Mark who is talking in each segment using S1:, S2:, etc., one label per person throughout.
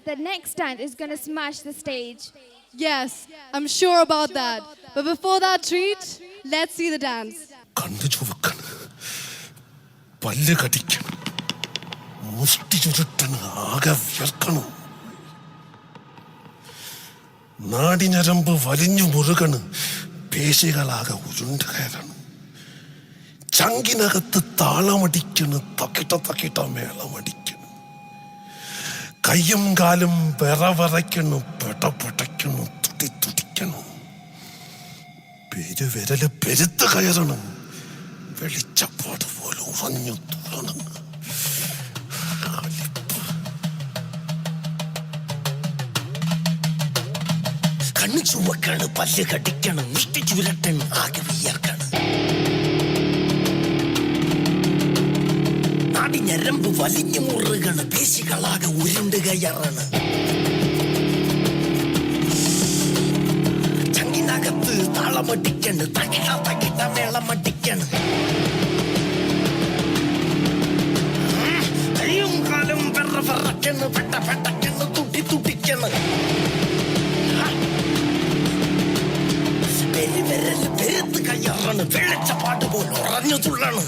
S1: that the next dance is going to smash the stage.
S2: Yes, I'm sure about that. But before that treat, let's see the dance.
S3: കണ്ണു ചുവക്കണം, പല്ല് കടിക്കണം, മുഷ്ടി ചുരുട്ടണം, ആകെ വിയർക്കണം, നാടിഞരമ്പ് വലിഞ്ഞു മുറുകണ്, പേശികളാകെ ഉരുണ്ട് കയറണം, ചങ്കിനകത്ത് താളമടിക്കണം, തക്കിട്ട മേളമടിക്കണം, കയ്യും കാലും വിറവിറയ്ക്കണം, പെടപെടയ്ക്കണം, തുടിക്കണം, പെരുവിരല് പെരുത്ത് കയറണം, വെളിച്ചപ്പാട് പോലെ ഉറഞ്ഞു തുറണം. കണ്ണു ചുവക്കാണ്, പല്ല് കടിക്കണം, മുഷ്ടി ചുരട്ടണം, ആകെ വിയർക്കണം, നാടിഞരമ്പ് വലിഞ്ഞു മുറുകണ്, പേശികളാകെ ഉരുണ്ട് കയറണ്, ചങ്കിനകത്ത് താളമടിക്കണ്, തക്കിട്ട മേളമടിക്കണ്, കയ്യും കാലും വിറവിറക്കണ്, പെട്ടക്കണ്, തുടിക്കണ്, പെരുവിരൽ പെരുത്ത് കയ്യറണ്, വെളിച്ചപ്പാട് പോലെ ഉറഞ്ഞു തുള്ളണ്.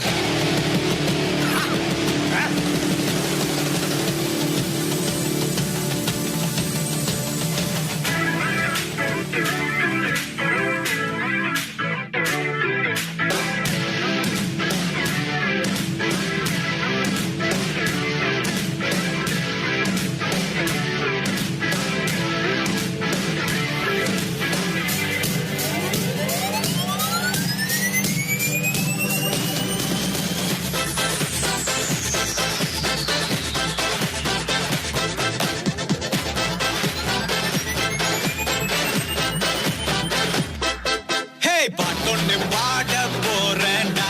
S4: பாட்டொன்னு பாட போறேன்டா,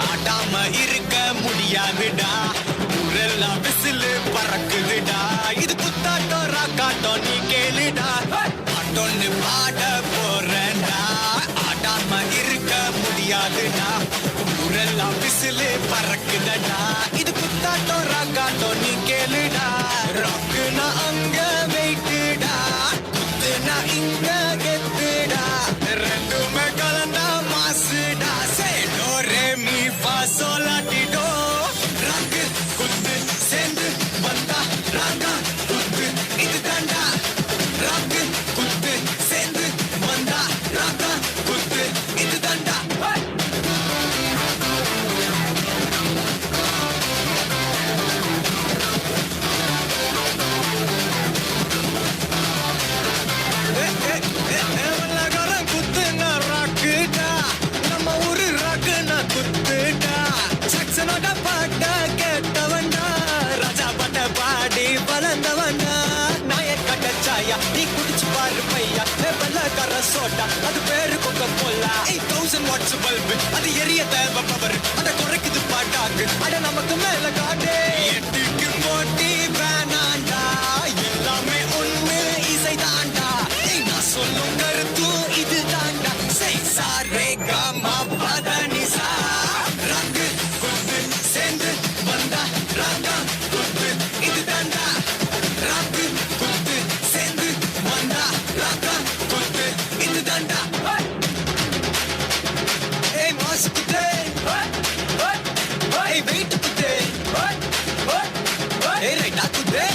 S4: ஆடாம இருக்க முடியாதுடா, ஊரெல்லாம் விசிலு பறக்குதுடா, இது குத்தாட்டம் ராக்காட்டம் நீ கேளுடா. பாட்டொன்னு பாட போறேன்டா, ஆடாம இருக்க முடியாதுடா, ஊரெல்லாம் விசிலு பறக்குதடா, இது குத்தாட்டம் ராக்காட்டம் நீ கேளுடா. ராக்குனா அங்க வெயிட்டுடா, குத்துனா இங்க கெத்துடா, ரெண்டுமே கலந்தா மாசுடா. சேடோ ரே மீ ஃபா சோலா டி டோ, ராக்கு குத்து சேர்ந்து வந்தா ராகா குத்து இது தாண்டா, ராக்கு குத்து சேர்ந்து வந்தா ராகா குத்து இது தாண்டா. குத்துனா ராக்குடா, நம்ம ஊரு ராக்குனா குத்துடா, சக்சனோட பாட்ட கேட்டவன்டா, ராஜா பாட்ட பாடி வளர்ந்தவன்டா, நாயக்கட்ட சாயா நீ குடிச்சு பாரு பையா, வெள்ளக்கார சோட்டா அது பேரு கொக்க போலா, 8000 வாட்ஸ் பல்பு அது எரிய தேவை பவர், அத குறைக்குது பாட்டாக்கு, அட நமக்கு மேல காட்டே, எட்டுக்கு போட்டி வேணாண்டா, எல்லாமே ஒண்ணு இசைதாண்டா, நான் சொல்லும் கருத்தும் இது தாண்டா, செய் சாரே காமா பதனிசா, ராக்கு குத்து சேர்ந்து வந்தா ராகா குத்து இது தாண்டா, ராக்கு குத்து சேர்ந்து வந்தா ராகா குத்து இது தாண்டா. ஏய் மாசு குத்தே, ஏய் வெயிட் குத்தே, ஏய் ரைட்டா குத்தே,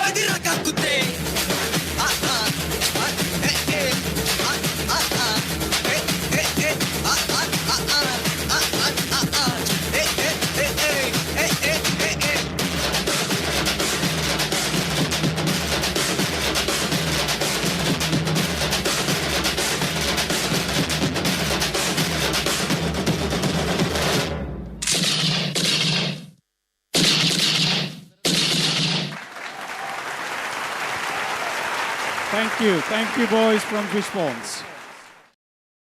S4: இது Raaga குத்தே.
S5: Thank you boys from Fishponds.